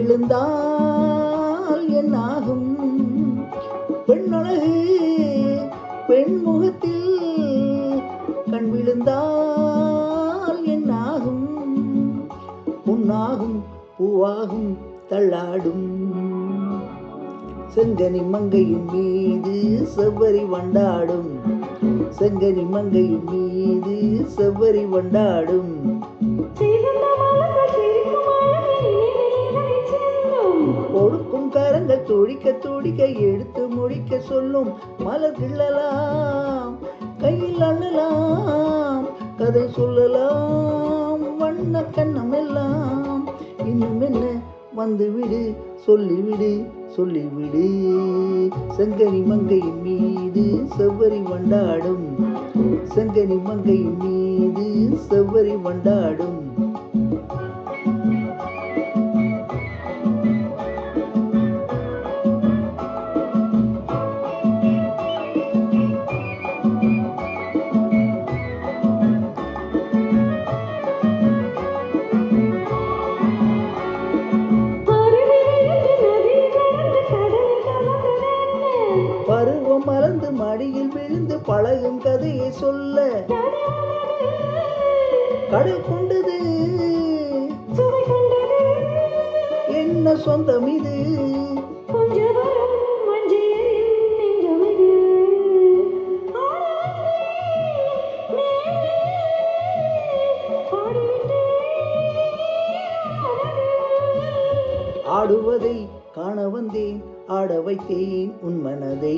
விழுந்தால் என்னாகும் பெண்ணழகு பெண் முகத்தில் கண் விழுந்தால் என்னாகும் பொன்னாகும் பூவாகும் தள்ளாடும் செங்கனி மங்கையின் மீது செவ்வரி வண்டாடும் செங்கனி மங்கையின் மீது செவ்வரி வண்டாடும் கொடுக்கும் கரங்கள் துடிக்க துடிக்க எடுத்து முடிக்க சொல்லும் மலர் கிள்ளலாம் கையில் அண்ணலாம் கதை சொல்லலாம் வண்ண கண்ணம் எல்லாம் இன்னும் என்ன வந்துவிடு சொல்லிவிடு சொல்லிவிடு செங்கனி மங்கையின் மீது செவ்வரி வண்டாடும் செங்கனி மங்கையின் மீது செவ்வரி வண்டாடும் பருவம் மறந்து மடியில் விழுந்து பழகும் கதையை சொல்ல கடல் கொண்டது என்ன சொந்தம் இது ஆடுவதை காண வந்தேன் ஆட வைத்தேன் உன் மனதை